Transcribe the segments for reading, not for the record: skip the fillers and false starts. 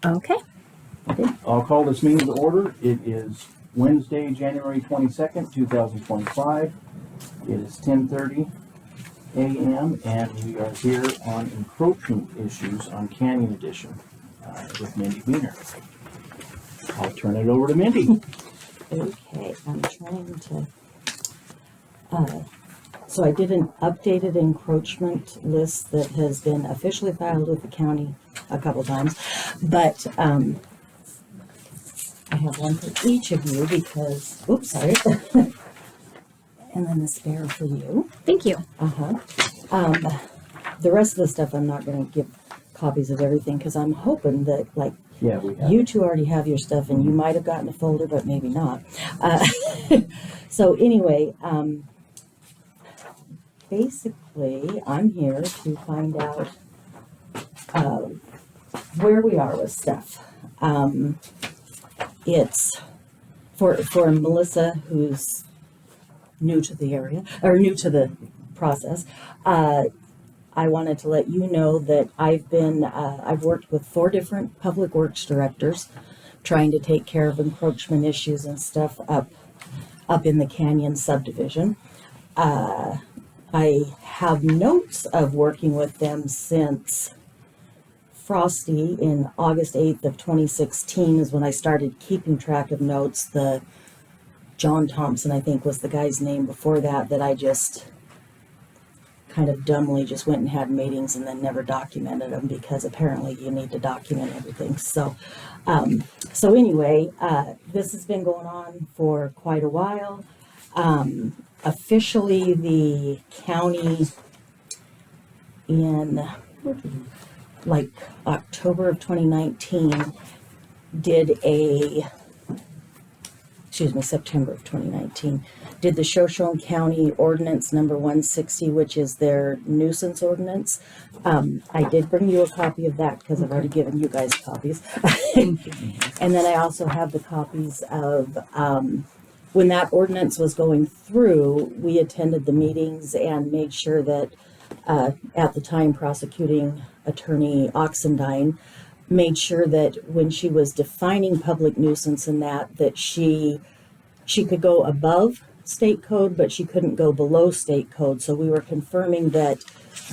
Okay. Okay, I'll call this meeting to order. It is Wednesday, January 22nd, 2025. It is 10:30 a.m. and we are here on encroachment issues on Canyon Edition with Mindy Beehner. I'll turn it over to Mindy. Okay, I'm trying to, so I did an updated encroachment list that has been officially filed with the county a couple times, but I have one for each of you because, oops, sorry. And then the spare for you. Thank you. The rest of the stuff, I'm not going to give copies of everything because I'm hoping that, like, Yeah, we have. you two already have your stuff and you might have gotten a folder, but maybe not. So anyway, basically, I'm here to find out where we are with stuff. It's for Melissa, who's new to the area, or new to the process. I wanted to let you know that I've worked with 4 different public works directors trying to take care of encroachment issues and stuff up in the Canyon subdivision. I have notes of working with them since Frosty in August 8th of 2016 is when I started keeping track of notes. The John Thompson, I think, was the guy's name before that I just kind of dumbly just went and had meetings and then never documented them because apparently you need to document everything. So anyway, this has been going on for quite a while. Officially, the county in like October of 2019 September of 2019, did the Shoshone County Ordinance number 160, which is their nuisance ordinance. I did bring you a copy of that because I've already given you guys copies. And then I also have the copies of, when that ordinance was going through, we attended the meetings and made sure that, at the time, prosecuting attorney Oxendine made sure that when she was defining public nuisance and that she could go above state code, but she couldn't go below state code. So we were confirming that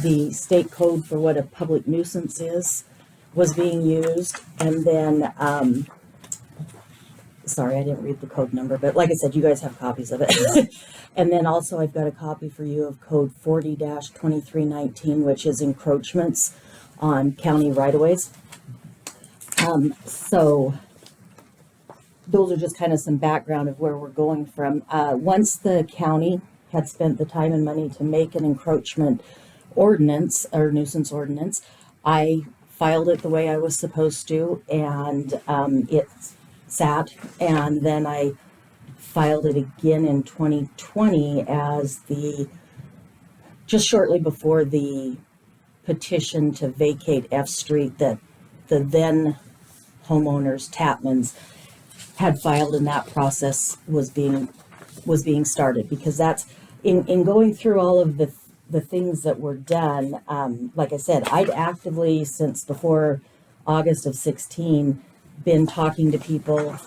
the state code for what a public nuisance is was being used. And then, sorry, I didn't read the code number, but like I said, you guys have copies of it. And then also I've got a copy for you of code 40-2319, which is encroachments on county right-of-ways. So those are just kind of some background of where we're going from. Once the county had spent the time and money to make an encroachment ordinance or nuisance ordinance, I filed it the way I was supposed to, and it sat, and then I filed it again in 2020 as just shortly before the petition to vacate F Street that the then homeowners, Tapmans, had filed, and that process was being started, because that's in going through all of the things that were done. Like I said, I'd actively, since before August of 16, been talking to people,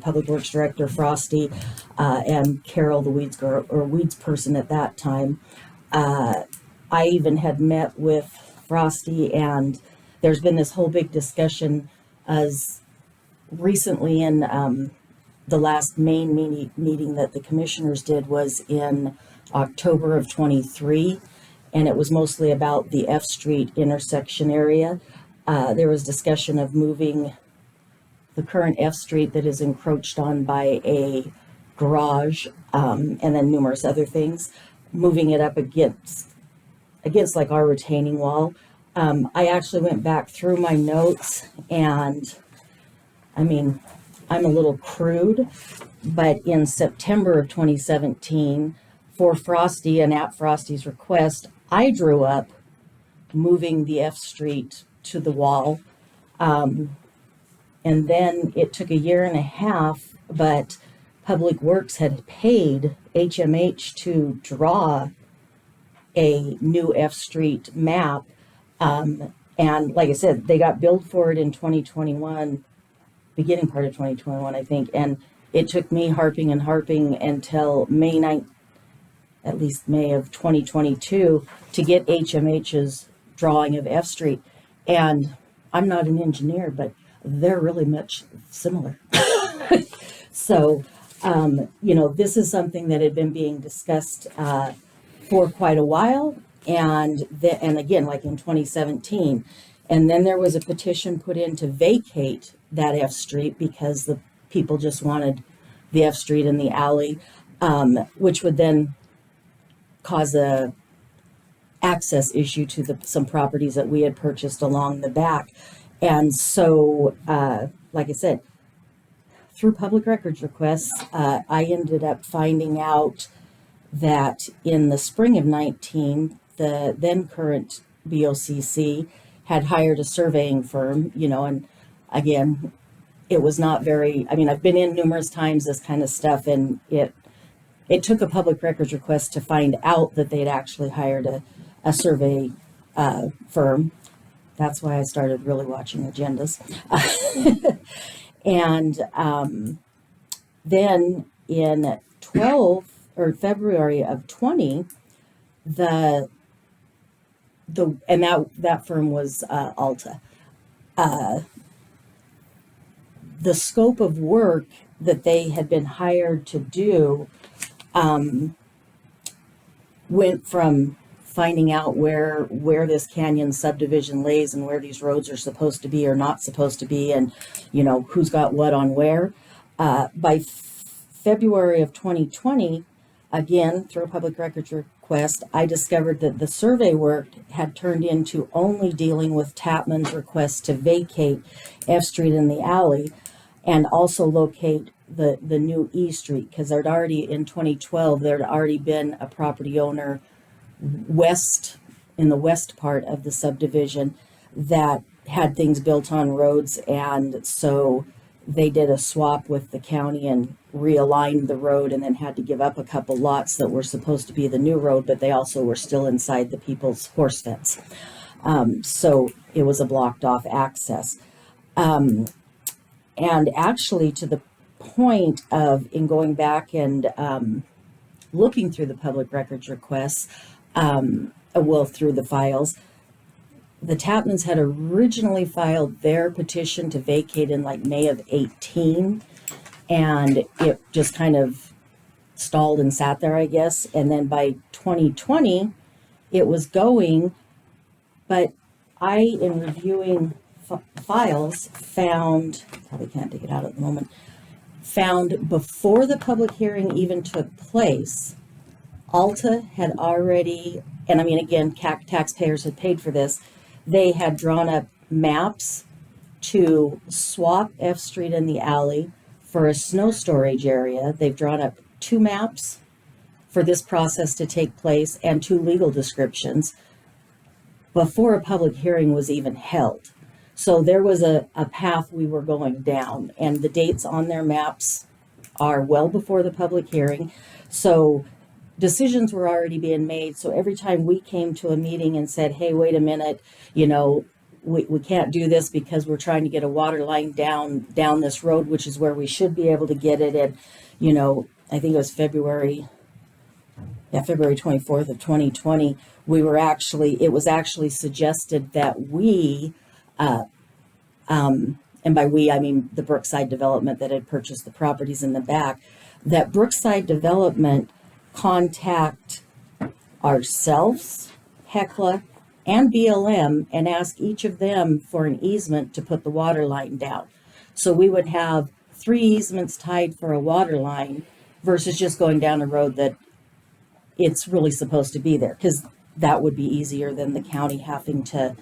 Public Works Director Frosty, and Carol, the weeds girl or weeds person at that time. I even had met with Frosty, and there's been this whole big discussion as recently in the last main meeting that the commissioners did was in October of 23, and it was mostly about the F Street intersection area. There was discussion of moving the current F Street that is encroached on by a garage, and then numerous other things, moving it up against like our retaining wall. I actually went back through my notes, and I mean, I'm a little crude, but in September of 2017, for Frosty and at Frosty's request, I drew up moving the F Street to the wall. And then it took a year and a half, but Public Works had paid HMH to draw a new F Street map. And like I said, they got billed for it in 2021, beginning part of 2021, I think. And it took me harping until May 9th, at least May of 2022, to get HMH's drawing of F Street. And I'm not an engineer, but they're really much similar. So, this is something that had been being discussed for quite a while. And again, like in 2017. And then there was a petition put in to vacate that F Street because the people just wanted the F Street in the alley, which would then cause a access issue to some properties that we had purchased along the back. And so, like I said, through public records requests, I ended up finding out that in the spring of 19, the then current BOCC had hired a surveying firm, and again, it was not very, I've been in numerous times, this kind of stuff, and it took a public records request to find out that they'd actually hired a survey firm. That's why I started really watching agendas. And then in February of 20, that firm was Alta. The scope of work that they had been hired to do went from finding out where this canyon subdivision lays and where these roads are supposed to be or not supposed to be, and who's got what on where. By February of 2020, again through a public records request, I discovered that the survey work had turned into only dealing with Tapman's request to vacate F Street in the alley and also locate the new E Street, because there'd already, in 2012, there'd already been a property owner in the west part of the subdivision that had things built on roads, and so they did a swap with the county and realigned the road, and then had to give up a couple lots that were supposed to be the new road, but they also were still inside the people's horse fence. So it was a blocked off access. And actually, to the point of, in going back and looking through the public records requests, through the files, the Tapmans had originally filed their petition to vacate in like May of 18, and it just kind of stalled and sat there, I guess. And then by 2020, it was going, but I, in reviewing files, found, probably can't dig it out at the moment, found before the public hearing even took place, Alta had already, and again, taxpayers had paid for this, they had drawn up maps to swap F Street in the alley for a snow storage area. They've drawn up 2 maps for this process to take place and 2 legal descriptions before a public hearing was even held. So there was a path we were going down, and the dates on their maps are well before the public hearing. So decisions were already being made. So every time we came to a meeting and said, hey, wait a minute, we can't do this because we're trying to get a water line down this road, which is where we should be able to get it. And, I think it was February 24th of 2020, it was actually suggested that we, and by we, I mean the Brookside development that had purchased the properties in the back, that Brookside development contact ourselves, Hecla, and BLM and ask each of them for an easement to put the water line down. So we would have 3 easements tied for a water line versus just going down a road that it's really supposed to be there, because that would be easier than the county having to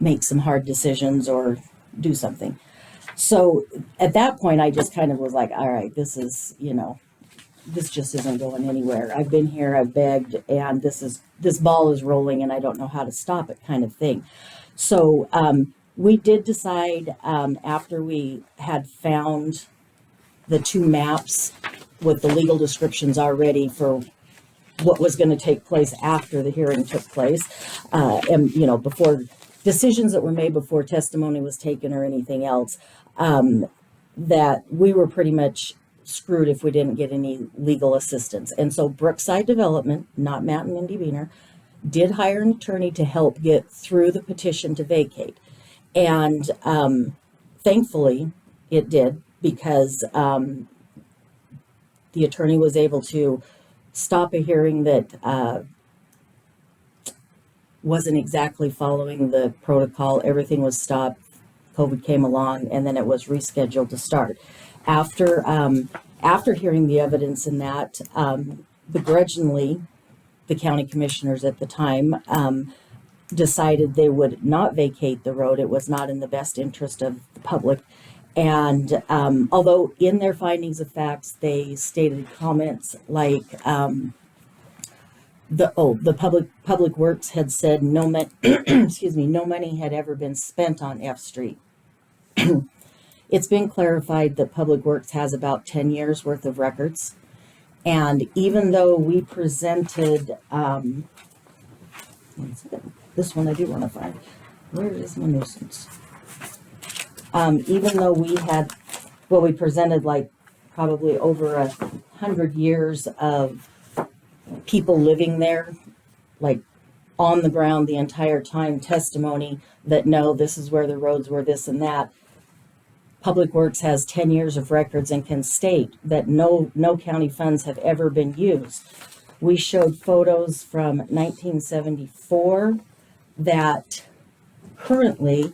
make some hard decisions or do something. So at that point, I just kind of was like, all right, this is, this just isn't going anywhere. I've been here, I've begged, and this ball is rolling and I don't know how to stop it, kind of thing. So we did decide, after we had found the 2 maps with the legal descriptions already for what was going to take place after the hearing took place, and before decisions that were made before testimony was taken or anything else, that we were pretty much screwed if we didn't get any legal assistance. And so Brookside Development, not Matt and Minde Beehner, did hire an attorney to help get through the petition to vacate. And thankfully it did, because the attorney was able to stop a hearing that wasn't exactly following the protocol. Everything was stopped. COVID came along, and then it was rescheduled to start. After hearing the evidence in that, begrudgingly, the county commissioners at the time decided they would not vacate the road. It was not in the best interest of the public. And although in their findings of facts, they stated comments like the public works had said no no money had ever been spent on F Street. It's been clarified that Public Works has about 10 years worth of records. And even though we presented, this one I do want to find. Where is my nuisance? Even though we presented like probably over 100 years of people living there, like on the ground the entire time, testimony that no, this is where the roads were, this and that. Public Works has 10 years of records and can state that no county funds have ever been used. We showed photos from 1974 that currently,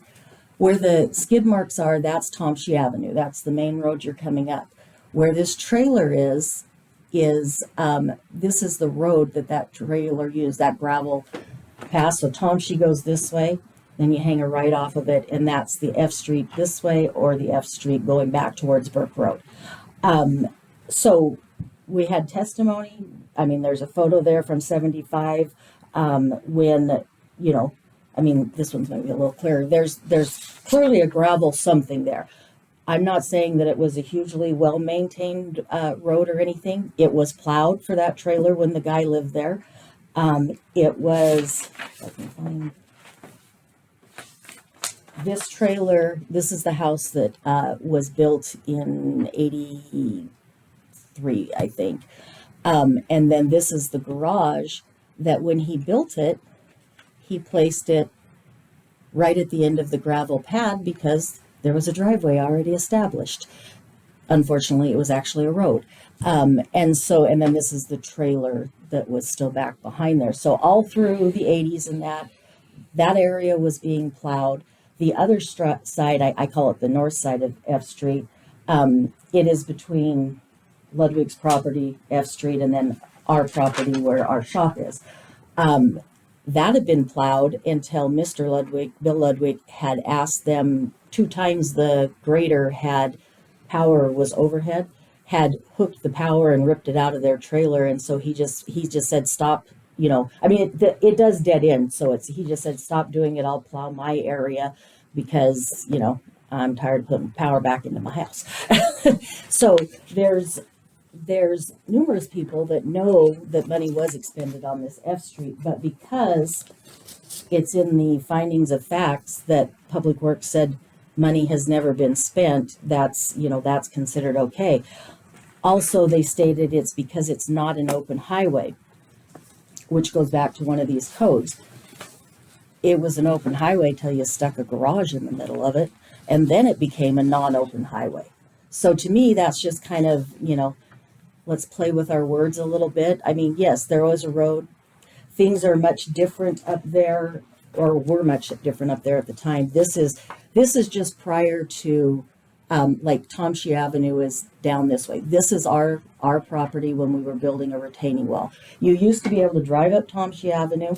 where the skid marks are, that's Tomshy Avenue. That's the main road you're coming up. Where this trailer is this is the road that trailer used, that gravel path. So Tomshy goes this way, then you hang a right off of it, and that's the F Street this way, or the F Street going back towards Burke Road. So we had testimony. I mean, there's a photo there from 75 when, this one's maybe a little clearer. There's clearly a gravel something there. I'm not saying that it was a hugely well-maintained road or anything. It was plowed for that trailer when the guy lived there. It was, if I can find this trailer, this is the house that was built in 83, I think. And then this is the garage that when he built it, he placed it right at the end of the gravel pad because there was a driveway already established. Unfortunately, it was actually a road. And then this is the trailer that was still back behind there. So all through the 80s and that area was being plowed. The other side, I call it the north side of F Street. It is between Ludwig's property, F Street, and then our property where our shop is. That had been plowed until Mr. Ludwig, Bill Ludwig, had asked them 2 times the grader had power was overhead, had hooked the power and ripped it out of their trailer. And so he just said, stop, it does dead end. So he just said, stop doing it. I'll plow my area because, I'm tired of putting power back into my house. So there's numerous people that know that money was expended on this F Street, but because it's in the findings of facts that Public Works said money has never been spent, that's considered okay. Also, they stated it's because it's not an open highway, which goes back to one of these codes. It was an open highway till you stuck a garage in the middle of it, and then it became a non-open highway. So to me, that's just kind of, let's play with our words a little bit. I mean, yes, there was a road. Things are much different up there, or were much different up there at the time. This is just prior to, like Tomshy Avenue is down this way. This is our property when we were building a retaining wall. You used to be able to drive up Tomshy Avenue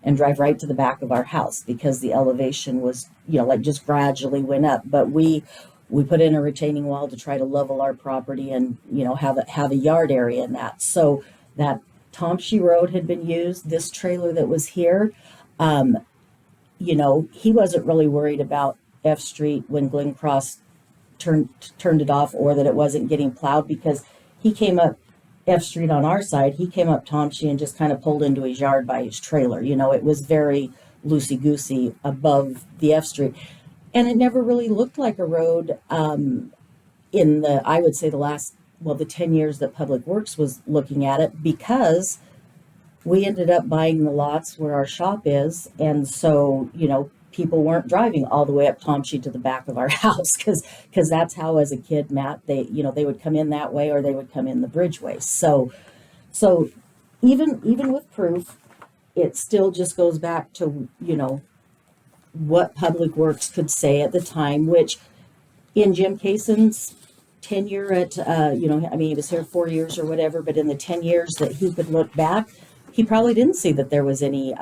and drive right to the back of our house because the elevation was, just gradually went up. But we put in a retaining wall to try to level our property and, have a yard area in that. So that Tomshy Road had been used. This trailer that was here, he wasn't really worried about F Street when Glen Cross turned it off, or that it wasn't getting plowed, because he came up F Street on our side. He came up Tomshy and just kind of pulled into his yard by his trailer. It was very loosey-goosey above the F Street. And it never really looked like a road in I would say the 10 years that Public Works was looking at it, because we ended up buying the lots where our shop is. And so, people weren't driving all the way up Tomshe to the back of our house, because that's how, as a kid, Matt, they would come in that way, or they would come in the bridgeway. So even with proof, it still just goes back to, what Public Works could say at the time, which in Jim Kason's tenure at, he was here 4 years or whatever, but in the 10 years that he could look back, he probably didn't see that there was any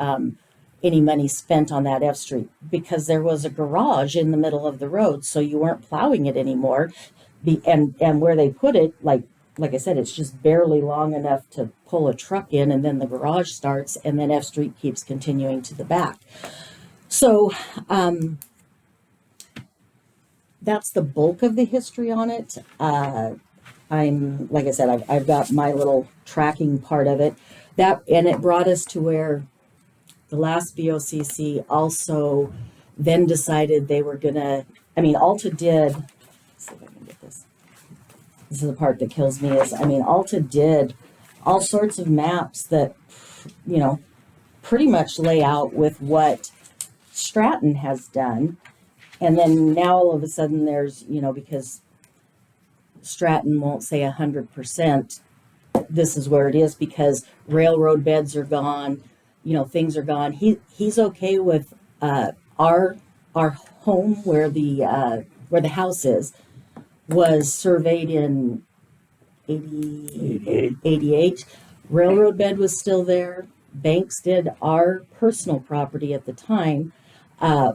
money spent on that F Street, because there was a garage in the middle of the road, so you weren't plowing it anymore. And where they put it, like I said, it's just barely long enough to pull a truck in, and then the garage starts, and then F Street keeps continuing to the back. So that's the bulk of the history on it. Like I said, I've got my little tracking part of it. And it brought us to where the last BOCC also then decided they were gonna, Alta did, let's see if I can get this. This is the part that kills me is, Alta did all sorts of maps that, pretty much lay out with what Stratton has done. And then now all of a sudden there's, because Stratton won't say 100%, this is where it is, because railroad beds are gone, things are gone. He's okay with our home where the house is was surveyed in 88. Railroad bed was still there. Banks did our personal property at the time,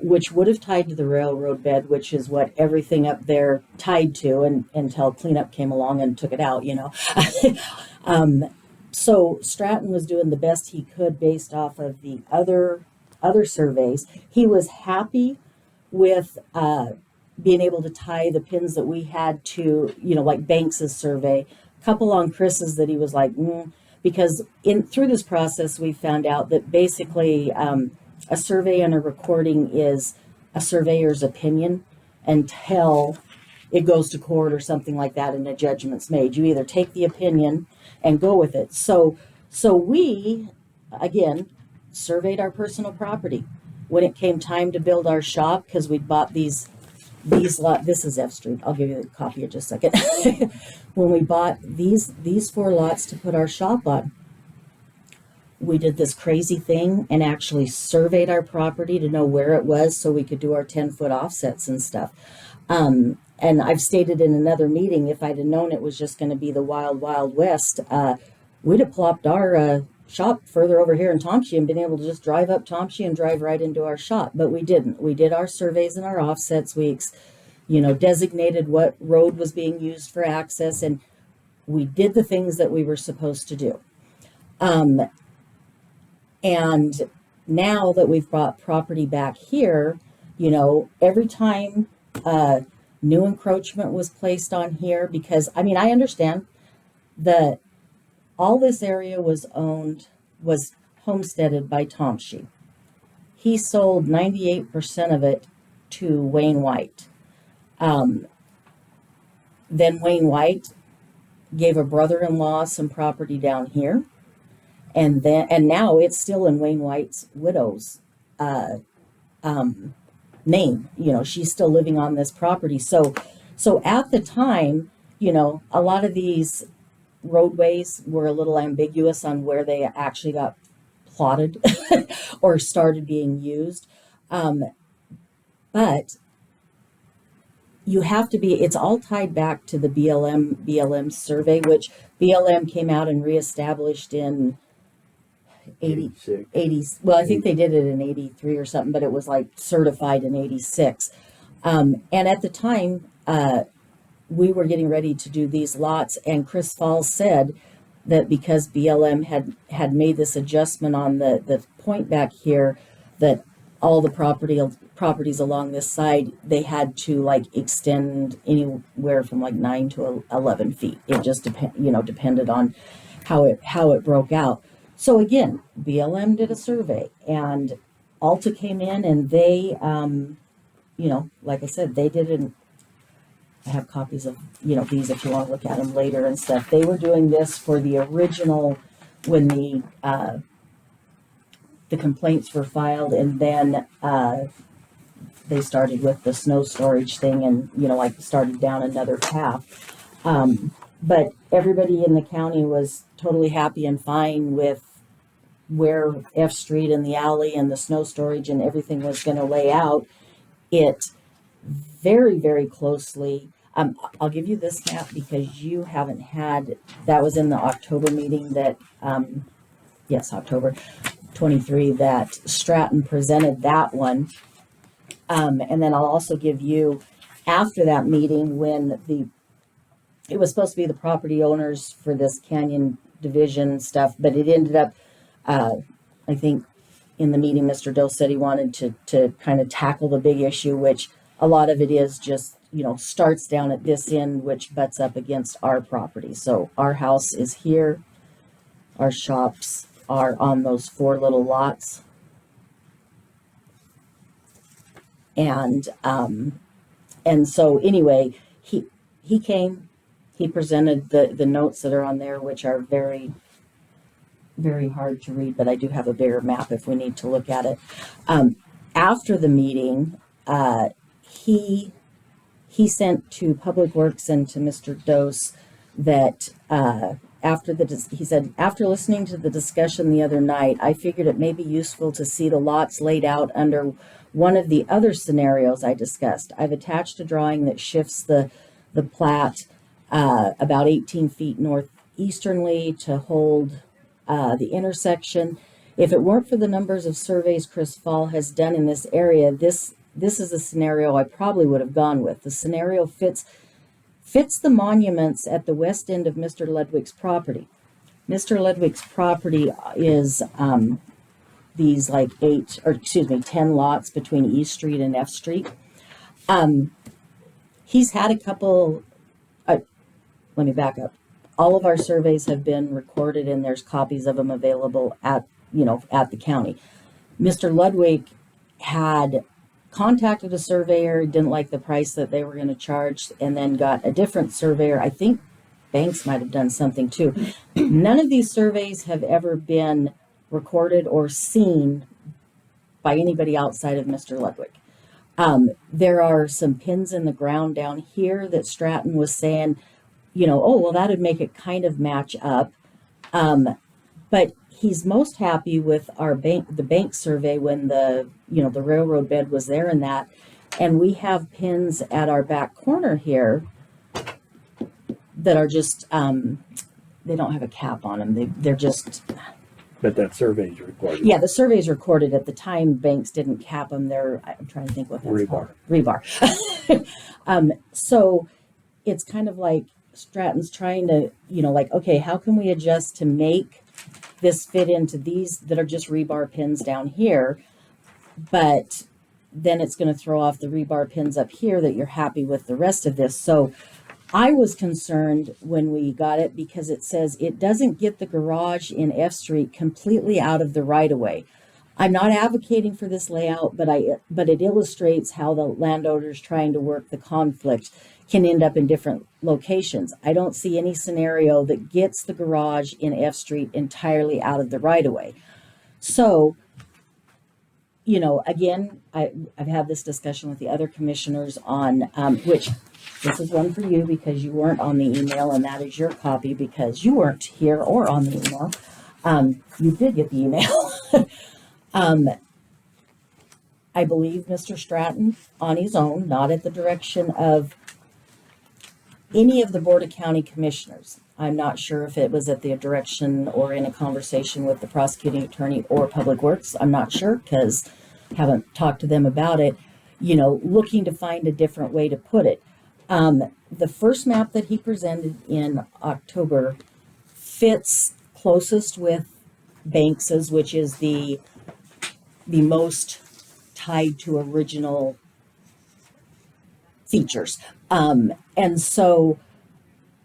which would have tied to the railroad bed, which is what everything up there tied to, until cleanup came along and took it out, So Stratton was doing the best he could based off of the other surveys. He was happy with being able to tie the pins that we had to, like Banks's survey. A couple on Chris's that he was like, because through this process we found out that basically a survey and a recording is a surveyor's opinion until it goes to court or something like that and a judgment's made. You either take the opinion and go with it. So we, again, surveyed our personal property. When it came time to build our shop, because we'd bought these lots, this is F Street, I'll give you the copy in just a second. When we bought these 4 lots to put our shop on, we did this crazy thing and actually surveyed our property to know where it was so we could do our 10-foot offsets and stuff. And I've stated in another meeting, if I'd have known it was just going to be the wild, wild west, we'd have plopped our shop further over here in Tomshe and been able to just drive up Tomshe and drive right into our shop. But we didn't. We did our surveys and our offsets. We, designated what road was being used for access, and we did the things that we were supposed to do. And now that we've brought property back here, every time new encroachment was placed on here, because I understand that all this area was homesteaded by Tomshe. He sold 98% of it to Wayne White. Then Wayne White gave a brother-in-law some property down here. And now it's still in Wayne White's widow's name. She's still living on this property. So at the time, a lot of these roadways were a little ambiguous on where they actually got plotted or started being used. But you have to it's all tied back to the BLM survey, which BLM came out and reestablished in 80, well, I think they did it in 83 or something, but it was like certified in 86. And at the time, we were getting ready to do these lots, and Chris Falls said that because BLM had made this adjustment on the point back here, that all the properties along this side, they had to extend anywhere from 9 to 11 feet. It just depended on how it broke out. So again, BLM did a survey, and Alta came in and they, like I said, they didn't. I have copies of, these if you want to look at them later and stuff. They were doing this for the original when the complaints were filed, and then they started with the snow storage thing, and started down another path. But everybody in the county was totally happy and fine with where F Street and the alley and the snow storage and everything was going to lay out. It very, very closely. I'll give you this map because you haven't had, that was in the October meeting that, yes, October 23, that Stratton presented that one. And then I'll also give you, after that meeting, when it was supposed to be the property owners for this canyon division stuff, but it ended up, I think in the meeting, Mr. Doe said he wanted to kind of tackle the big issue, which a lot of it is just, starts down at this end, which butts up against our property. So our house is here. Our shops are on those 4 little lots. And so anyway, he came, he presented the notes that are on there, which are very, very hard to read, but I do have a bigger map if we need to look at it. After the meeting, he sent to Public Works and to Mr. Dose that he said, after listening to the discussion the other night, I figured it may be useful to see the lots laid out under one of the other scenarios I discussed. I've attached a drawing that shifts the plat about 18 feet northeasternly to hold the intersection. If it weren't for the numbers of surveys Chris Fall has done in this area, this is a scenario I probably would have gone with. The scenario fits the monuments at the west end of Mr. Ludwig's property. Mr. Ludwig's property is these 10 lots between East Street and F Street. He's had a couple, let me back up. All of our surveys have been recorded and there's copies of them available at the county. Mr. Ludwig had contacted a surveyor, didn't like the price that they were going to charge, and then got a different surveyor. I think Banks might have done something too. None of these surveys have ever been recorded or seen by anybody outside of Mr. Ludwig. There are some pins in the ground down here that Stratton was saying, oh, well, that'd make it kind of match up. But he's most happy with the bank survey when the railroad bed was there and that. And we have pins at our back corner here that are just, they don't have a cap on them. They're just. But that survey is recorded. Yeah, the survey's recorded. At the time, Banks didn't cap them. I'm trying to think what that's called. Rebar. So it's kind of like Stratton's trying to, okay, how can we adjust to make this fit into these that are just rebar pins down here, but then it's going to throw off the rebar pins up here that you're happy with the rest of this. So I was concerned when we got it because it says it doesn't get the garage in F Street completely out of the right of way. I'm not advocating for this layout, but it illustrates how the landowners trying to work the conflict can end up in different locations. I don't see any scenario that gets the garage in F Street entirely out of the right of way. So, again, I've had this discussion with the other commissioners on which this is one for you because you weren't on the email, and that is your copy because you weren't here or on the email. You did get the email. I believe Mr. Stratton on his own, not at the direction of any of the Board of County Commissioners. I'm not sure if it was at the direction or in a conversation with the prosecuting attorney or Public Works. I'm not sure because I haven't talked to them about it, looking to find a different way to put it. The first map that he presented in October fits closest with Banks's, which is the most tied to original features. And so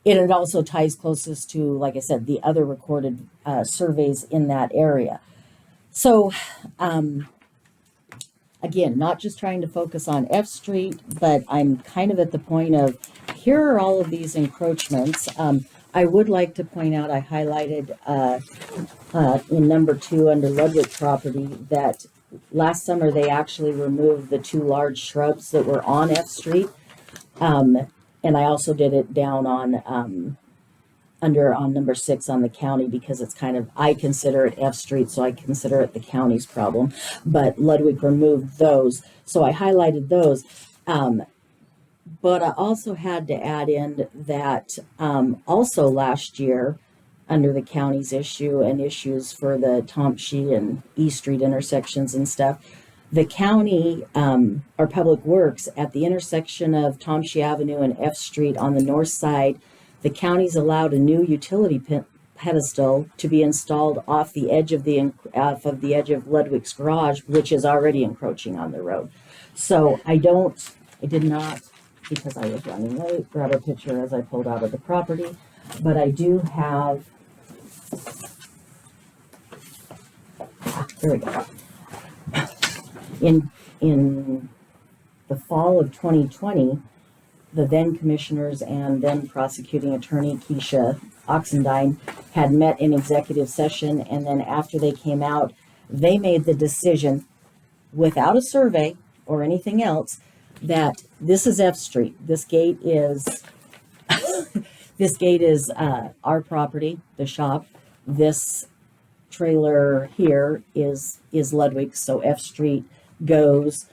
it also ties closest to, like I said, the other recorded surveys in that area. So again, not just trying to focus on F Street, but I'm kind of at the point of, here are all of these encroachments. I would like to point out, I highlighted in number 2 under Ludwig property that last summer they actually removed the 2 large shrubs that were on F Street. And I also did it down on on number 6 on the county, because it's kind of, I consider it F Street, so I consider it the county's problem. But Ludwig removed those, so I highlighted those. But I also had to add in that also last year, under the county's issue and issues for the Tomshe and E Street intersections and stuff, the county, or Public Works, at the intersection of Tomshe Avenue and F Street on the north side, the county's allowed a new utility pedestal to be installed off the edge of the Ludwig's garage, which is already encroaching on the road. So I did not, because I was running late, grab a picture as I pulled out of the property, but I do have, there we go. In the fall of 2020, the then commissioners and then prosecuting attorney Keisha Oxendine had met in executive session, and then after they came out, they made the decision, without a survey or anything else, that this is F Street. This gate is this gate is our property, the shop. This trailer here is Ludwig, so F Street goes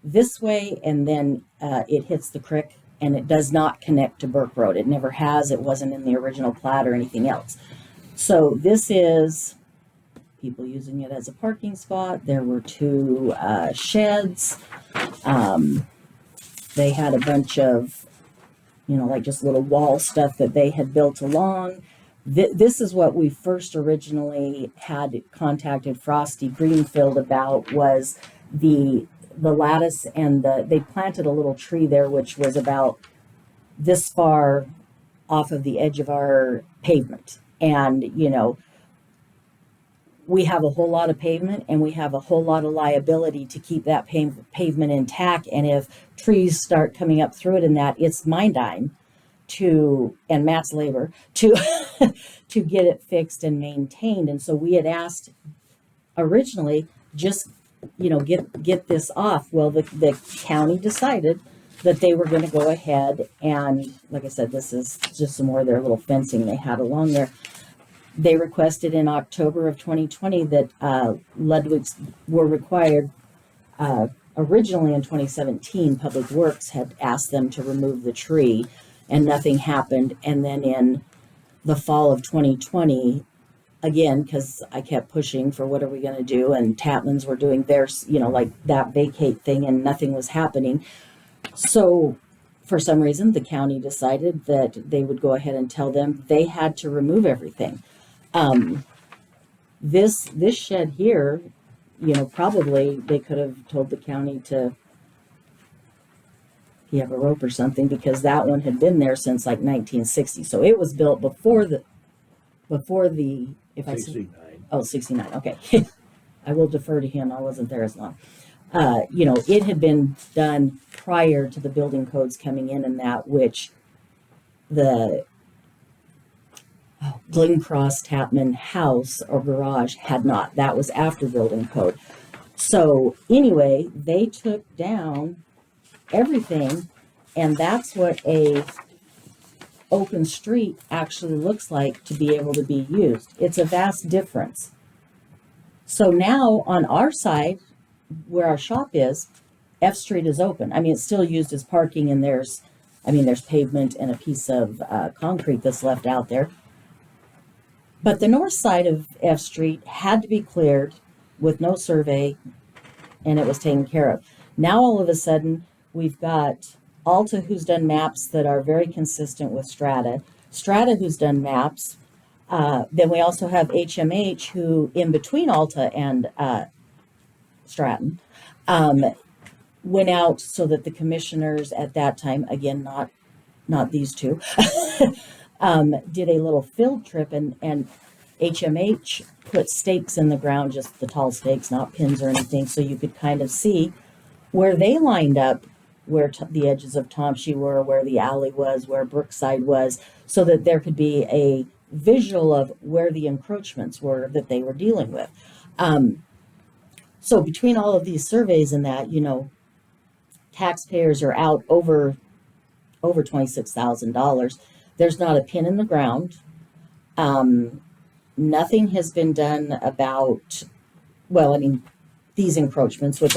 this way, and then it hits the creek, and it does not connect to Burke Road. It never has. It wasn't in the original plat or anything else. So this is people using it as a parking spot. There were 2 sheds. They had a bunch of, like just little wall stuff that they had built along. This is what we first originally had contacted Frosty Greenfield about, was the lattice, and they planted a little tree there, which was about this far off of the edge of our pavement. And, we have a whole lot of pavement, and we have a whole lot of liability to keep that pavement intact. And if trees start coming up through it, and that, it's my dime and Matt's labor to to get it fixed and maintained. And so we had asked originally, just get this off. Well, the county decided that they were going to go ahead and, like I said, this is just some more of their little fencing they had along there. They requested in October of 2020 that Ludwig's were required. Originally in 2017, Public Works had asked them to remove the tree, and nothing happened. And then in the fall of 2020, again, because I kept pushing for what are we going to do, and Tapman's were doing theirs, like that vacate thing, and nothing was happening. So for some reason, the county decided that they would go ahead and tell them they had to remove everything. This shed here, probably they could have told the county to, you have a rope or something, because that one had been there since like 1960. So it was built before the, if I say, 69. 69. Okay. I will defer to him. I wasn't there as long. It had been done prior to the building codes coming in, and that, which the Glencross Tapman house or garage had not. That was after building code. So anyway, they took down everything, and that's what a open street actually looks like to be able to be used. It's a vast difference. So now on our side, where our shop is, F Street is open. I mean, it's still used as parking, and there's pavement and a piece of concrete that's left out there. But the north side of F Street had to be cleared with no survey, and it was taken care of. Now all of a sudden, we've got Alta, who's done maps that are very consistent with Strata. Strata, who's done maps. Then we also have HMH, who, in between Alta and Stratton, went out so that the commissioners at that time, again, not these two, did a little field trip, and HMH put stakes in the ground, just the tall stakes, not pins or anything, so you could kind of see where they lined up, where the edges of Tomshe were, where the alley was, where Brookside was, so that there could be a visual of where the encroachments were that they were dealing with. So between all of these surveys and that, taxpayers are out over $26,000. There's not a pin in the ground. Nothing has been done about, these encroachments, which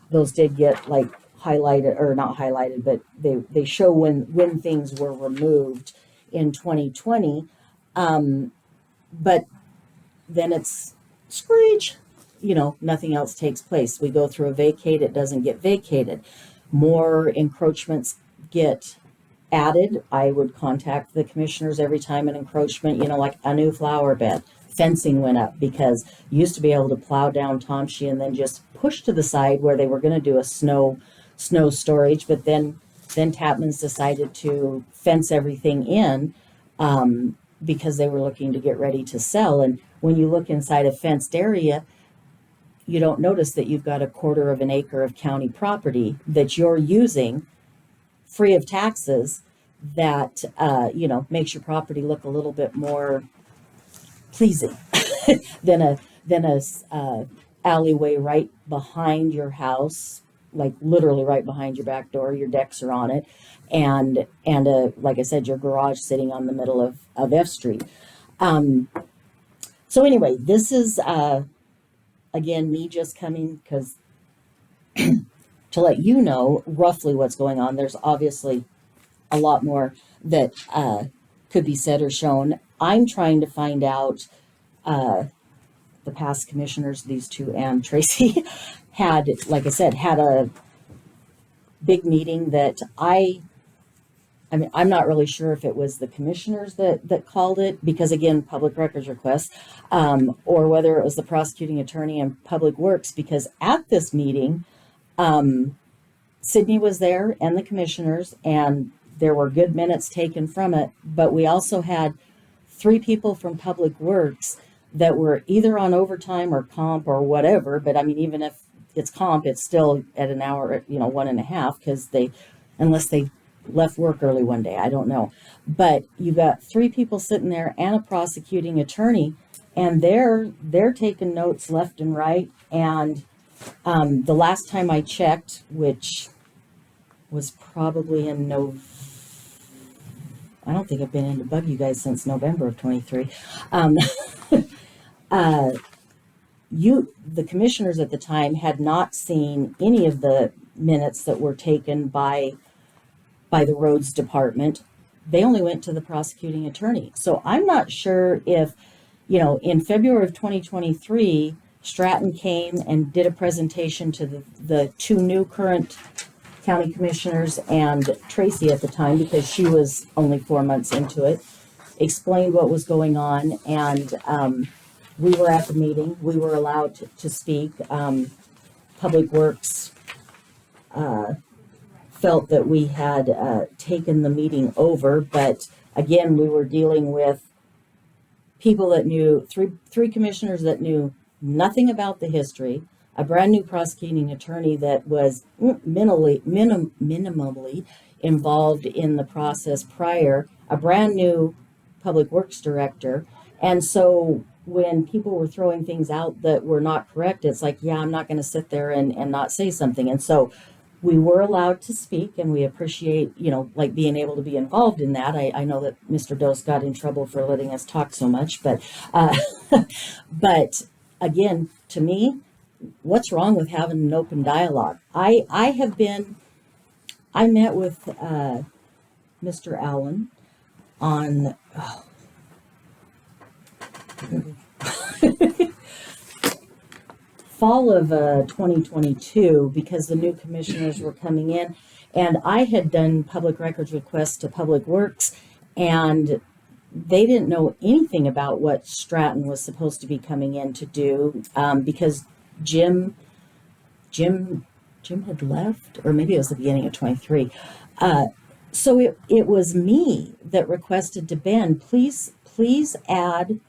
those did get like highlighted, or not highlighted, but they show when things were removed in 2020. But then it's screech, nothing else takes place. We go through a vacate, it doesn't get vacated. More encroachments get added. I would contact the commissioners every time an encroachment, like a new flower bed. Fencing went up because you used to be able to plow down Tomshe and then just push to the side where they were going to do a snow storage, but then Tapman's decided to fence everything in because they were looking to get ready to sell. And when you look inside a fenced area, you don't notice that you've got a 1/4 of an acre of county property that you're using free of taxes that, makes your property look a little bit more pleasing than a alleyway right behind your house, like literally right behind your back door. Your decks are on it, and like I said, your garage sitting on the middle of F Street. So anyway, this is again me just coming because to let you know roughly what's going on. There's obviously a lot more that could be said or shown. I'm trying to find out, the past commissioners, these two and Tracy, had, like I said, had a big meeting that I'm not really sure if it was the commissioners that called it, because again, public records requests, or whether it was the prosecuting attorney and public works, because at this meeting, Sydney was there and the commissioners, and there were good minutes taken from it, but we also had 3 people from public works that were either on overtime or comp or whatever. But even if it's comp, it's still at an hour, 1.5, because unless they left work early one day, I don't know. But you got 3 people sitting there and a prosecuting attorney, and they're taking notes left and right. And the last time I checked, which was probably in November, I don't think I've been in to bug you guys since November of 23. The commissioners at the time had not seen any of the minutes that were taken by the roads department. They only went to the prosecuting attorney. So I'm not sure if, in February of 2023, Stratton came and did a presentation to the 2 new current county commissioners and Tracy at the time, because she was only 4 months into it, explained what was going on. And we were at the meeting. We were allowed to speak. Public Works felt that we had taken the meeting over, but again, we were dealing with people that knew, three commissioners that knew nothing about the history, a brand new prosecuting attorney that was minimally involved in the process prior, a brand new public works director. And so when people were throwing things out that were not correct, it's like, yeah, I'm not going to sit there and not say something. And so we were allowed to speak, and we appreciate, like being able to be involved in that. I know that Mr. Dose got in trouble for letting us talk so much, but again, to me, what's wrong with having an open dialogue? I met with Mr. Allen on fall of 2022, because the new commissioners were coming in, and I had done public records requests to Public Works, and they didn't know anything about what Stratton was supposed to be coming in to do, because Jim had left, or maybe it was the beginning of 23. So it was me that requested to Ben, please add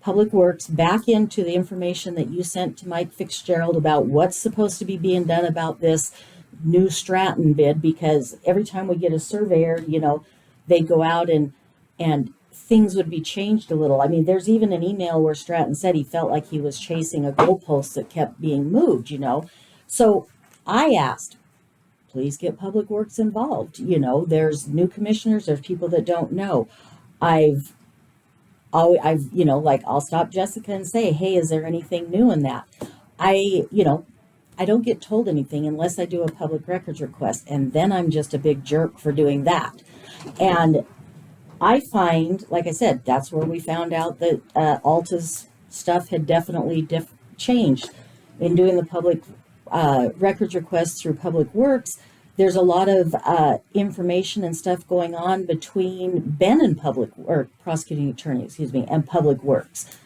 Public Works back into the information that you sent to Mike Fitzgerald about what's supposed to be being done about this new Stratton bid, because every time we get a surveyor, they go out and things would be changed a little. I mean, there's even an email where Stratton said he felt like he was chasing a goalpost that kept being moved. So I asked, please get Public Works involved. There's new commissioners, there's people that don't know. I'll stop Jessica and say, hey, is there anything new in that? I don't get told anything unless I do a public records request, and then I'm just a big jerk for doing that. And I find, like I said, that's where we found out that Alta's stuff had definitely changed. In doing the public records requests through Public Works, there's a lot of information and stuff going on between Ben and prosecuting attorney, and Public Works.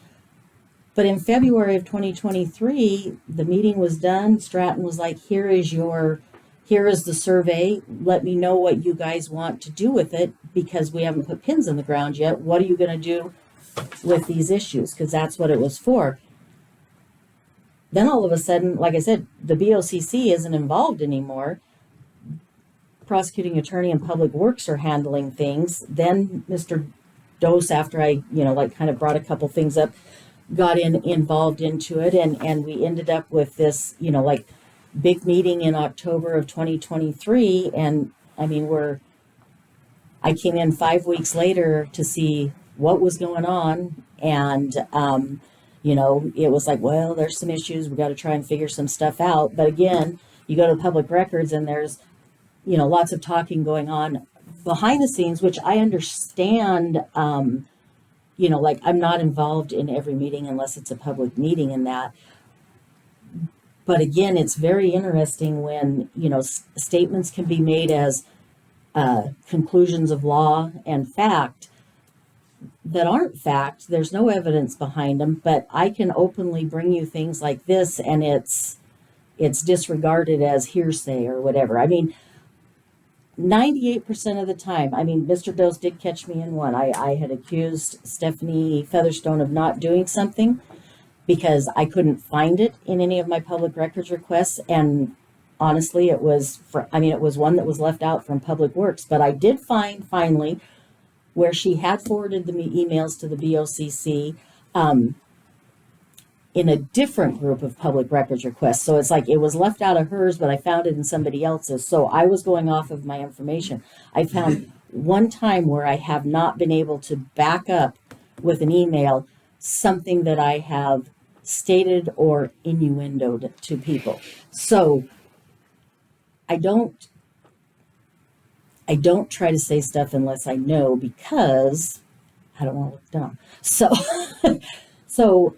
But in February of 2023, the meeting was done. Stratton was like, here is the survey. Let me know what you guys want to do with it, because we haven't put pins in the ground yet. What are you going to do with these issues? Because that's what it was for. Then all of a sudden, like I said, the BOCC isn't involved anymore. Prosecuting attorney and Public Works are handling things. Then Mr. Dose, after I, kind of brought a couple things up, got involved into it, and we ended up with this, big meeting in October of 2023. And I mean, I came in 5 weeks later to see what was going on. And, it was like, well, there's some issues. We got to try and figure some stuff out. But again, you go to Public Records and there's, lots of talking going on behind the scenes, which I understand. I'm not involved in every meeting unless it's a public meeting in that. But again, it's very interesting when, statements can be made as conclusions of law and fact that aren't fact. There's no evidence behind them, but I can openly bring you things like this, and it's disregarded as hearsay or whatever. I mean, 98% of the time, Mr. Dose did catch me in one. I had accused Stephanie Featherstone of not doing something because I couldn't find it in any of my public records requests. And honestly, it was one that was left out from Public Works. But I did find finally where she had forwarded the emails to the BOCC in a different group of public records requests. So it's like it was left out of hers, but I found it in somebody else's. So I was going off of my information. I found one time where I have not been able to back up with an email something that I have stated or innuendoed to people. So I don't try to say stuff unless I know, because I don't want to look dumb. So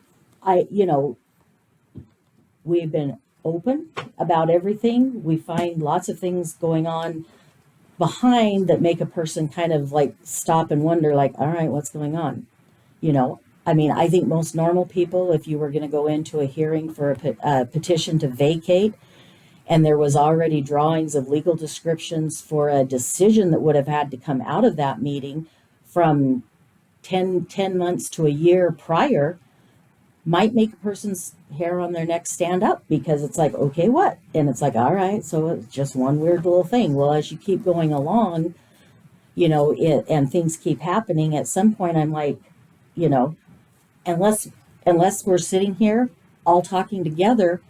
we've been open about everything. We find lots of things going on behind that make a person kind of like stop and wonder, like, all right, what's going on? I think most normal people, if you were going to go into a hearing for a petition to vacate, and there was already drawings of legal descriptions for a decision that would have had to come out of that meeting from 10 months to a year prior, might make a person's hair on their neck stand up, because it's like, okay, what? And it's like, all right, so it's just one weird little thing. Well, as you keep going along, and things keep happening, at some point I'm like, unless we're sitting here all talking together,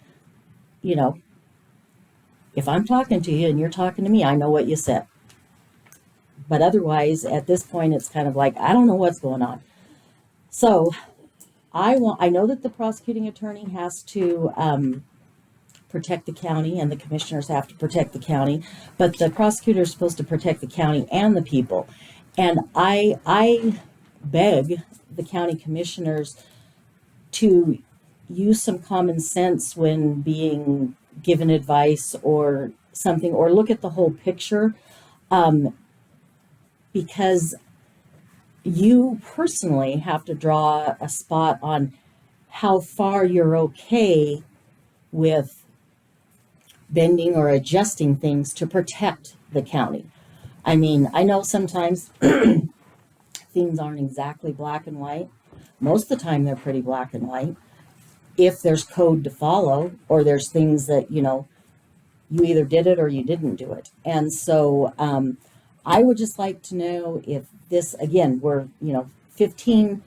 if I'm talking to you and you're talking to me, I know what you said. But otherwise, at this point, it's kind of like, I don't know what's going on. So I know that the prosecuting attorney has to protect the county, and the commissioners have to protect the county, but the prosecutor is supposed to protect the county and the people. And I beg the county commissioners to use some common sense when being given advice or something, or look at the whole picture, because you personally have to draw a spot on how far you're okay with bending or adjusting things to protect the county. I know sometimes things aren't exactly black and white, Most of the time, they're pretty black and white. If there's code to follow, or there's things that, you either did it or you didn't do it. And so I would just like to know if this, again, we're, 15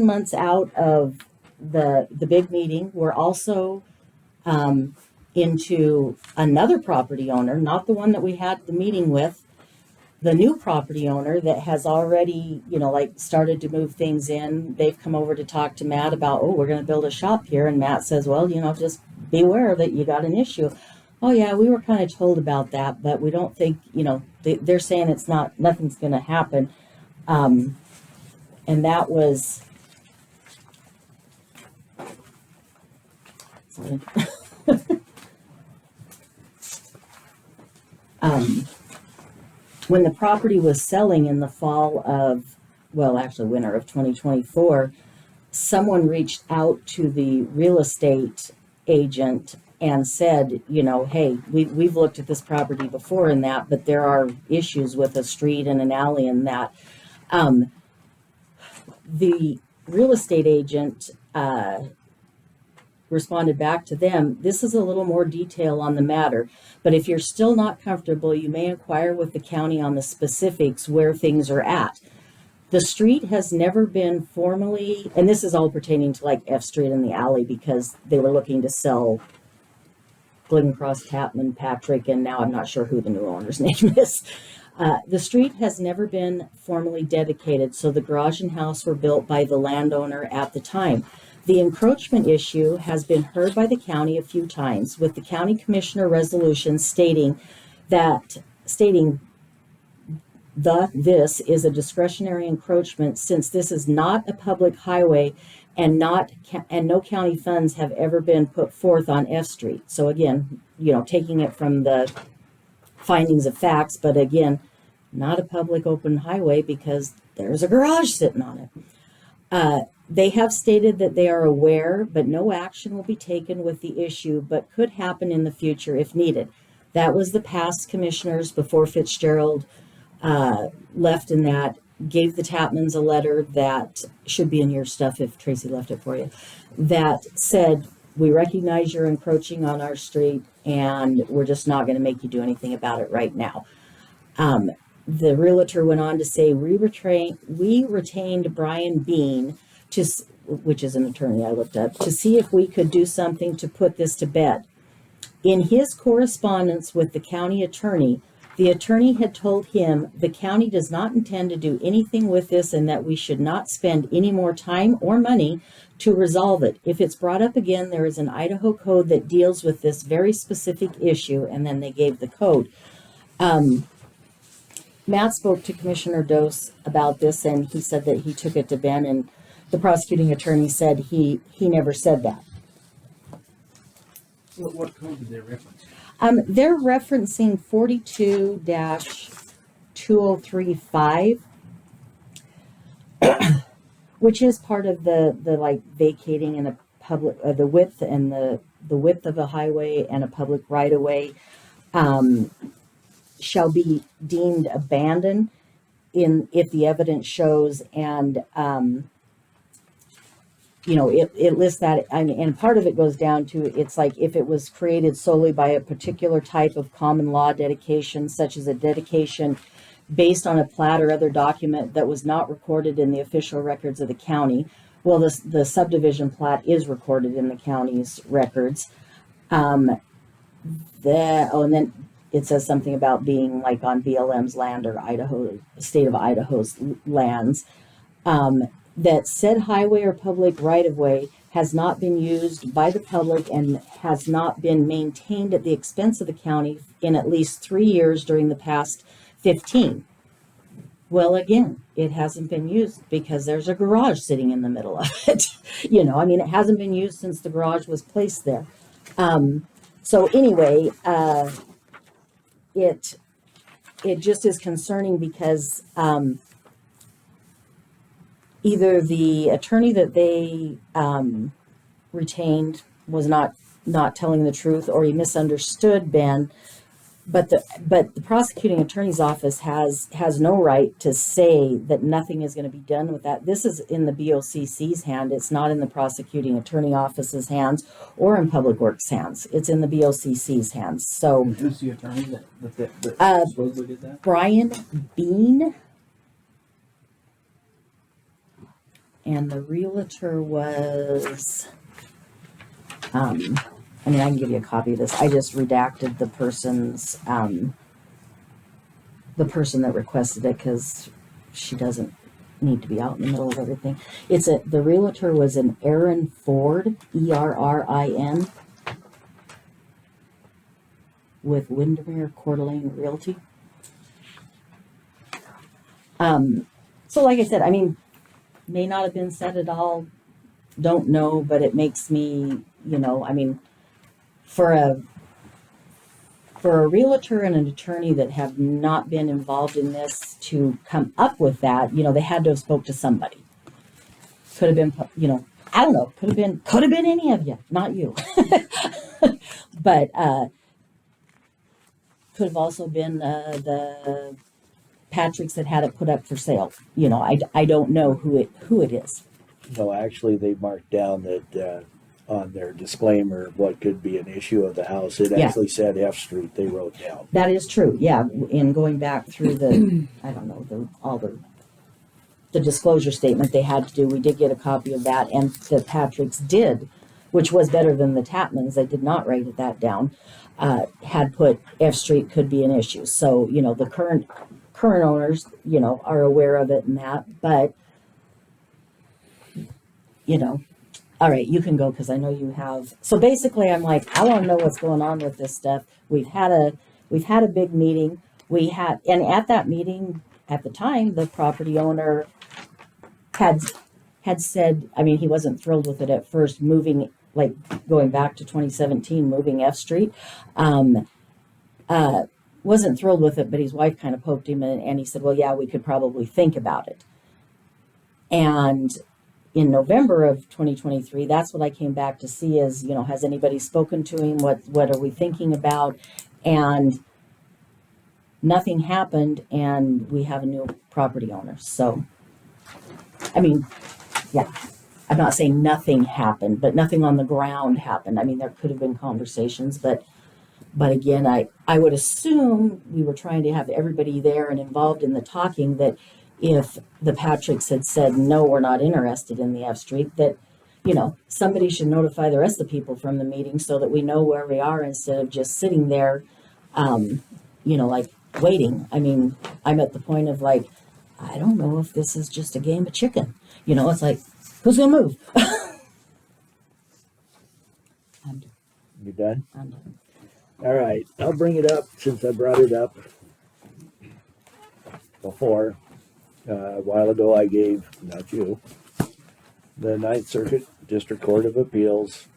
months out of the big meeting. We're also into another property owner, not the one that we had the meeting with, the new property owner that has already, started to move things in. They've come over to talk to Matt about, oh, we're going to build a shop here. And Matt says, well, just beware that you got an issue. Oh yeah, we were kind of told about that, but we don't think, they're saying nothing's going to happen. And that was, sorry. When the property was selling in the winter of 2024, someone reached out to the real estate agent and said, hey, we've looked at this property before and that, but there are issues with a street and an alley and that. The real estate agent responded back to them, this is a little more detail on the matter, but if you're still not comfortable, you may inquire with the county on the specifics where things are at. The street has never been formally, and this is all pertaining to like F Street and the alley, because they were looking to sell Glencross, Tapman, Patrick, and now I'm not sure who the new owner's name is. The street has never been formally dedicated, so the garage and house were built by the landowner at the time. The encroachment issue has been heard by the county a few times, with the county commissioner resolution stating this is a discretionary encroachment since this is not a public highway and no county funds have ever been put forth on F Street. So again, taking it from the findings of facts, but again, not a public open highway because there's a garage sitting on it. They have stated that they are aware, but no action will be taken with the issue, but could happen in the future if needed. That was the past commissioners before Fitzgerald left, and that gave the Tapmans a letter that should be in your stuff if Tracy left it for you, that said, we recognize you're encroaching on our street and we're just not going to make you do anything about it right now. The realtor went on to say, we retained Brian Beehner, which is an attorney I looked up, to see if we could do something to put this to bed. In his correspondence with the county attorney, the attorney had told him the county does not intend to do anything with this and that we should not spend any more time or money to resolve it. If it's brought up again, there is an Idaho code that deals with this very specific issue, and then they gave the code. Matt spoke to Commissioner Dose about this, and he said that he took it to Ben, and the prosecuting attorney said he never said that. What code did they reference? They're referencing 42-2035, which is part of the like vacating in a public the width and the width of a highway and a public right of way shall be deemed abandoned if the evidence shows, and it lists that, and part of it goes down to, it's like if it was created solely by a particular type of common law dedication, such as a dedication based on a plat or other document that was not recorded in the official records of the county. Well, the subdivision plat is recorded in the county's records. And then it says something about being like on BLM's land or state of Idaho's lands. That said highway or public right-of-way has not been used by the public and has not been maintained at the expense of the county in at least 3 years during the past 15. Well, again, it hasn't been used because there's a garage sitting in the middle of it. It hasn't been used since the garage was placed there. So anyway, it just is concerning because either the attorney that they retained was not telling the truth, or he misunderstood Ben But the prosecuting attorney's office has no right to say that nothing is going to be done with that. This is in the BOCC's hand. It's not in the prosecuting attorney office's hands or in Public Works' hands. It's in the BOCC's hands. So Who's the attorney that supposedly did that? Brian Beehner, and the realtor was, I mean, I can give you a copy of this. I just redacted the person's, the person that requested it because she doesn't need to be out in the middle of everything. The realtor was an Aaron Ford, Errin, with Windermere Coeur d'Alene Realty. So like I said, I mean, may not have been said at all, don't know, but it makes me, I mean, for a realtor and an attorney that have not been involved in this to come up with that, they had to have spoke to somebody. Could have been, I don't know, could have been any of you, not you. But could have also been the Patricks that had it put up for sale. I don't know who it is. No, actually, they marked down that on their disclaimer what could be an issue of the house. It actually said F Street. They wrote down. That is true. Yeah, in going back through the, I don't know, all the disclosure statement they had to do, we did get a copy of that, and the Patricks did, which was better than the Tapmans. They did not write that down. Had put F Street could be an issue. So the current owners, are aware of it and that, but all right, you can go because I know you have. So basically, I'm like, I want to know what's going on with this stuff. We've had a big meeting. And at that meeting, at the time, the property owner had said, I mean, he wasn't thrilled with it at first, moving, like going back to 2017, moving F Street. Wasn't thrilled with it, but his wife kind of poked him and he said, well, yeah, we could probably think about it. And in November of 2023, that's what I came back to see is, has anybody spoken to him? What are we thinking about? And nothing happened, and we have a new property owner. So, I mean, yeah, I'm not saying nothing happened, but nothing on the ground happened. I mean, there could have been conversations, but again, I would assume we were trying to have everybody there and involved in the talking, that if the Patricks had said, no, we're not interested in the F Street, that, somebody should notify the rest of the people from the meeting so that we know where we are instead of just sitting there, like waiting. I mean, I'm at the point of like, I don't know if this is just a game of chicken. It's like, who's going to move? You done? I'm done. All right. I'll bring it up since I brought it up before. A while ago, I gave, not you, the Ninth Circuit District Court of Appeals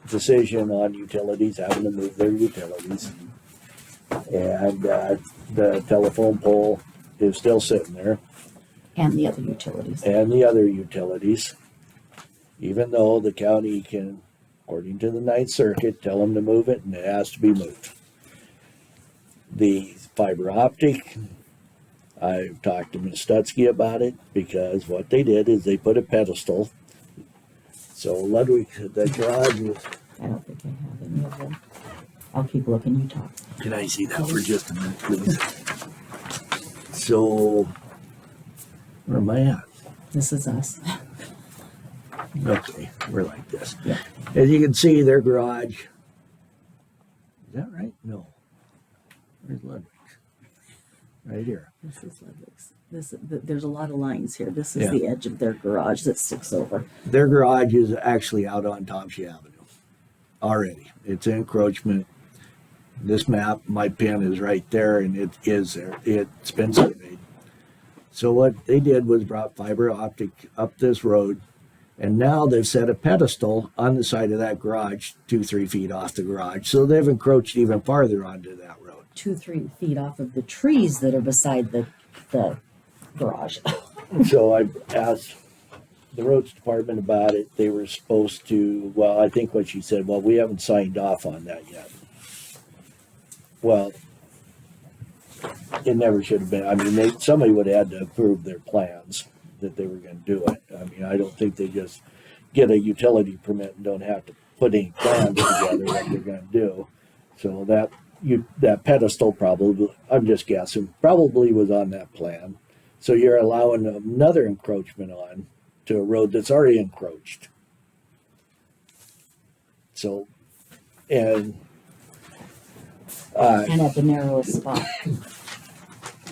decision on utilities, having to move their utilities. And the telephone pole is still sitting there. And the other utilities. And the other utilities. Even though the county can, according to the Ninth Circuit, tell them to move it, and it has to be moved. The fiber optic, I've talked to Ms. Stutsky about it, because what they did is they put a pedestal. So Ludwig, the garage is... I don't think I have any of them. I'll keep looking, you talk. Can I see that for just a minute, please? So, where am I at? This is us. Okay, we're like this. Yeah. As you can see, their garage. Is that right? No. Where's Ludwig's? Right here. This is Ludwig's. There's a lot of lines here. This is Yeah. the edge of their garage that sticks over. Their garage is actually out on Topsy Avenue already. It's an encroachment. This map, my pin is right there, and it is there. It's been surveyed. So what they did was brought fiber optic up this road, and now they've set a pedestal on the side of that garage, 2-3 feet off the garage. So they've encroached even farther onto that road. 2-3 feet off of the trees that are beside the garage. So I asked the roads department about it. They were supposed to, well, I think what she said, well, we haven't signed off on that yet. well, it never should have been. I mean, somebody would have had to approve their plans that they were going to do it. I mean, I don't think they just get a utility permit and don't have to put any plans together what they're going to do. So that pedestal probably, I'm just guessing, probably was on that plan. So you're allowing another encroachment on to a road that's already encroached. So, and at the narrowest spot.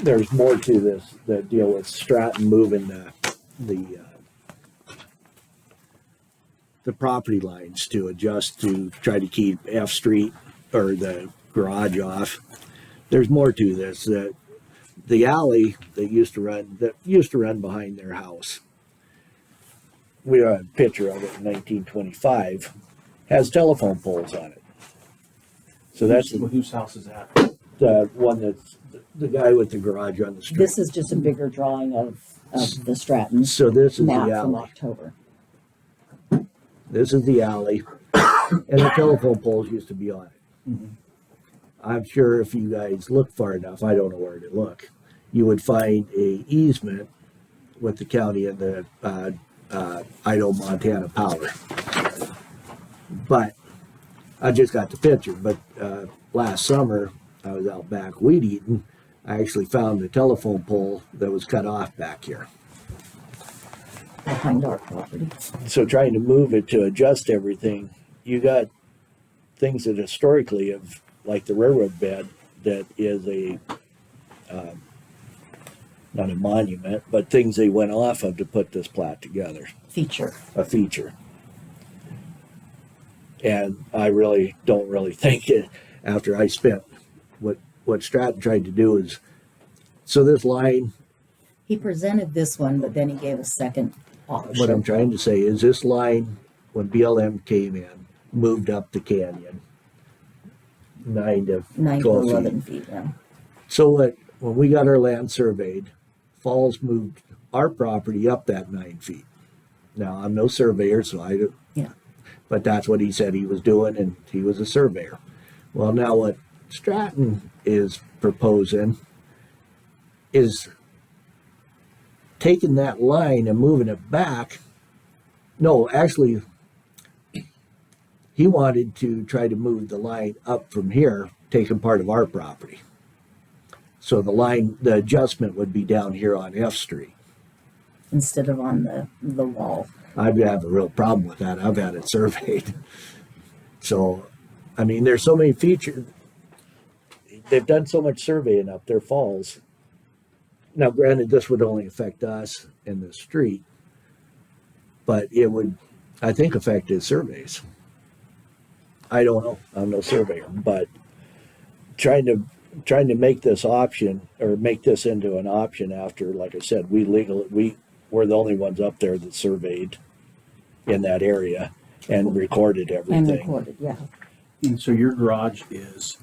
there's more to this that deal with Stratton moving the property lines to adjust to try to keep F Street or the garage off. There's more to this, that the alley that used to run behind their house. We have a picture of it in 1925. Has telephone poles on it. So that's Whose house is that? the one that's the guy with the garage on the street. This is just a bigger drawing of the Stratton So this is map the from alley. October. This is the alley, and the telephone poles used to be on it. Mhm. I'm sure if you guys look far enough, I don't know where to look, you would find a easement with the county and the Idaho Montana Power. But I just got the picture. But last summer I was out back weed eating. I actually found the telephone pole that was cut off back here. Behind our property. So trying to move it to adjust everything, you got things that historically have, like the railroad bed, that is not a monument, but things they went off of to put this plat together, Feature. a feature. And I really don't really think it, after I spent, what Stratton tried to do is, so this line, He presented this one, but then he gave a second option. what I'm trying to say is this line, when BLM came in, moved up the canyon 9 to 9 to 12 feet. 11 feet, yeah. So when we got our land surveyed, Falls moved our property up that 9 feet. Now, I'm no surveyor, so I don't, Yeah. but that's what he said he was doing, and he was a surveyor. Well, now what Stratton is proposing is taking that line and moving it back. No, actually, he wanted to try to move the line up from here, taking part of our property. So the adjustment would be down here on F Street. Instead of on the wall. I'd have a real problem with that. I've had it surveyed. So, I mean, there's so many features. They've done so much surveying up their falls. Now, granted, this would only affect us in the street, but it would, I think, affect his surveys. I don't know. I'm no surveyor, but trying to make this option, or make this into an option after, like I said, we're the only ones up there that surveyed in that area and recorded everything. And recorded, yeah. And so your garage is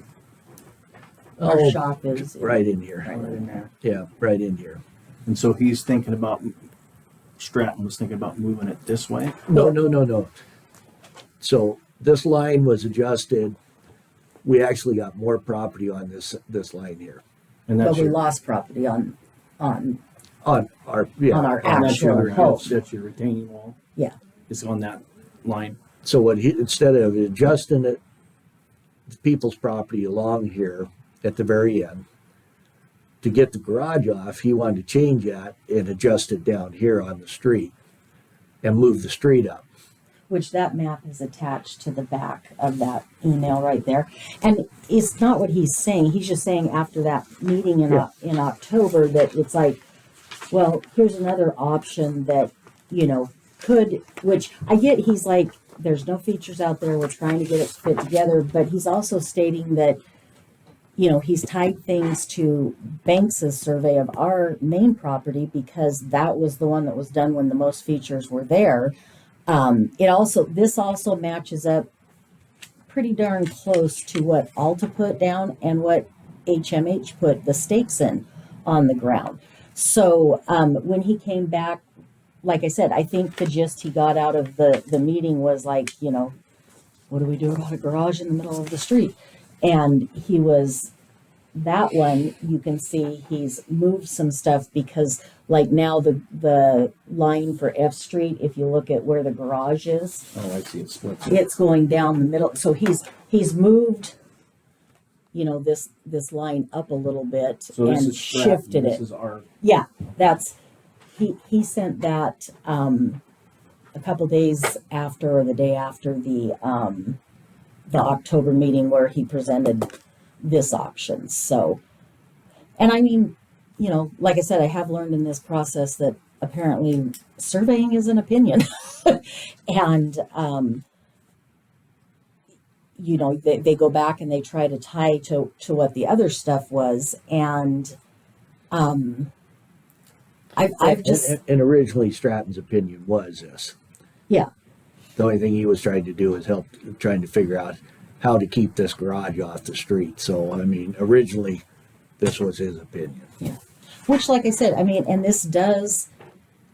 Our shop is right in here. right right in there. Yeah, right in here. And so he's thinking about, Stratton was thinking about moving it this way. No. So this line was adjusted. We actually got more property on this line here. And But that's we your, lost property on On our on our and that's actual your, home. that's your retaining wall. Yeah. Is on that line. So instead of adjusting it, people's property along here at the very end, to get the garage off, he wanted to change that and adjust it down here on the street and move the street up. Which that map is attached to the back of that email right there. And it's not what he's saying. He's just saying after that meeting in October that it's like, well, here's another option that, could, which I get, he's like, there's no features out there. We're trying to get it fit together. But he's also stating that, he's tied things to Banks's survey of our main property because that was the one that was done when the most features were there. This also matches up pretty darn close to what Alta put down and what HMH put the stakes in on the ground. So when he came back, like I said, I think the gist he got out of the meeting was like, what do we do about a garage in the middle of the street? And he was that one, you can see he's moved some stuff because like now the line for F Street, if you look at where the garage is, Oh, I see it splits. it's going down the middle. So he's moved, you know, this line up a little bit So this and is Stratton, shifted this it. is our, Yeah, that's he sent that a couple days after or the day after the October meeting where he presented this auction. So, and I mean, you know, like I said, I have learned in this process that apparently surveying is an opinion. And you know, they go back and they try to tie to what the other stuff was. And I've just, And originally Stratton's opinion was this. yeah, The only thing he was trying to do is trying to figure out how to keep this garage off the street. So, I mean, originally this was his opinion. yeah. Which, like I said, I mean, and this does,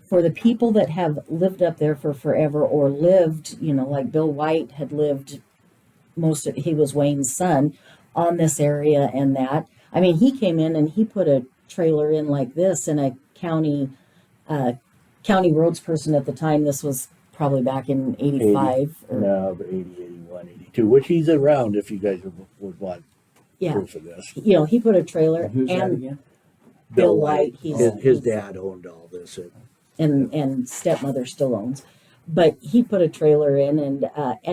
for the people that have lived up there for forever or lived, you know, like Bill White had lived he was Wayne's son on this area and that. I mean, he came in and he put a trailer in like this, and a county roads person at the time, this was probably back in 85 or No, 80, 81, 82, which he's around if you guys would want yeah, proof of this. you know, he put a trailer who's that and again? Bill White, His dad owned all this. and stepmother still owns, but he put a trailer in, and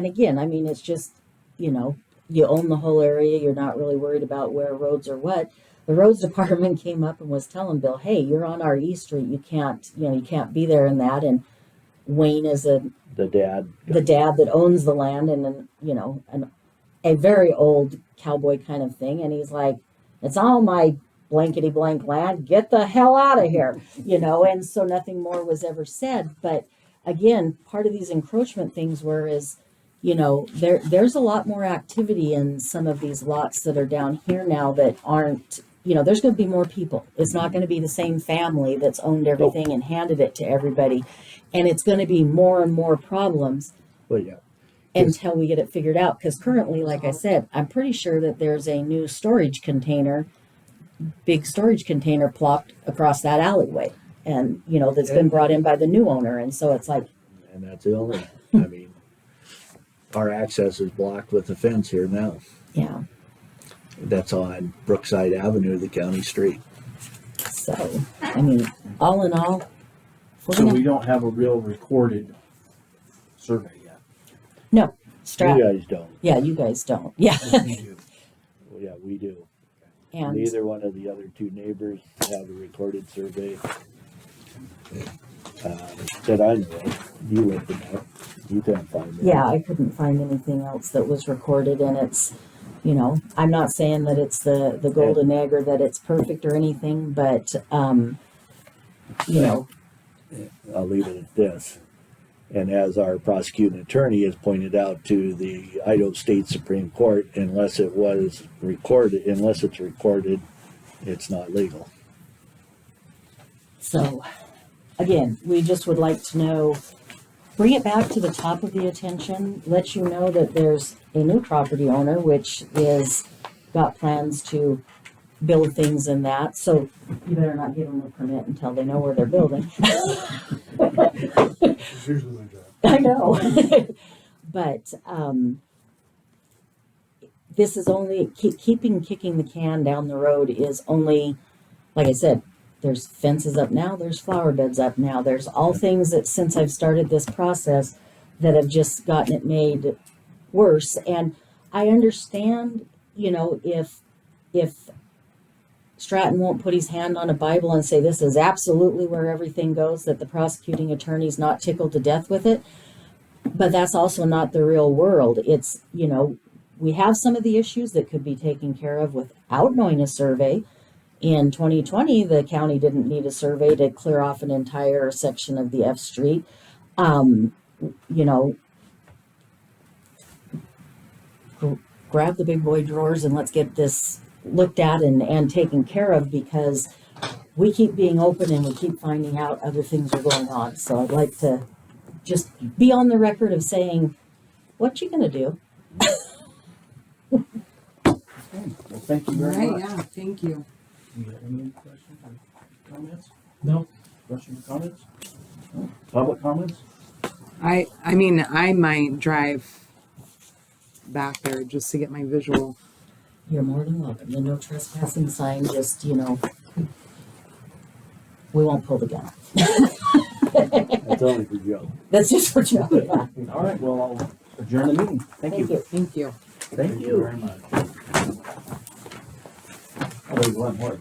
again, I mean, it's just, you know, you own the whole area, you're not really worried about where roads are what. The roads department came up and was telling Bill, hey, you're on our East Street, you can't be there and that. And Wayne is The dad. the dad that owns the land, and you know, a very old cowboy kind of thing, and he's like, it's all my blankety blank land, get the hell out of here, you know. And so nothing more was ever said. But again, part of these encroachment things you know, there's a lot more activity in some of these lots that are down here now that aren't, you know, there's going to be more people. It's not going to be the same family that's owned everything and handed it to everybody. And it's going to be more and more problems Well, yeah. until we get it figured out. Because currently, like I said, I'm pretty sure that there's a new big storage container plopped across that alleyway. And, you know, that's been brought in by the new owner. And so it's like, And that's the only, I mean, our access is blocked with a fence here now. yeah. That's on Brookside Avenue, the county street. So, I mean, all in all, we're So gonna- we don't have a real recorded survey yet. no, Strat. You guys don't. Yeah, you guys don't. Yeah. Well, yeah, we do. And Neither one of the other two neighbors have a recorded survey. That I know of. You looked them up. You couldn't find it. yeah, I couldn't find anything else that was recorded, and it's, you know, I'm not saying that it's the golden egg or that it's perfect or anything, but you know, I'll leave it at this. And as our prosecuting attorney has pointed out to the Idaho State Supreme Court, unless it's recorded, it's not legal. so again, we just would like to know, bring it back to the top of the attention, let you know that there's a new property owner, which is got plans to build things in that. So you better not give them a permit until they know where they're building. It's usually my job. I know. But this is only kicking the can down the road is only, like I said, there's fences up now, there's flower beds up now, there's all things that since I've started this process that have just gotten it made worse. And I understand, you know, if Stratton won't put his hand on a Bible and say this is absolutely where everything goes, that the prosecuting attorney's not tickled to death with it. But that's also not the real world. It's, you know, we have some of the issues that could be taken care of without knowing a survey. In 2020, the county didn't need a survey to clear off an entire section of the F Street. You know, grab the big boy drawers and let's get this looked at and taken care of, because we keep being open and we keep finding out other things are going on. So I'd like to just be on the record of saying, what you gonna do? Well, thank you All very right, much. yeah, thank you. You got any questions or comments? No. Questions or comments? No? Public comments? I mean, I might drive back there just to get my visual. You're more than welcome. The no trespassing sign, just, you know, we won't pull the gun. That's only for Joe. That's just for Joe. Yeah. All right, well, I'll adjourn the meeting. Thank you. Thank you. Thank you. very much. Oh, there's one more.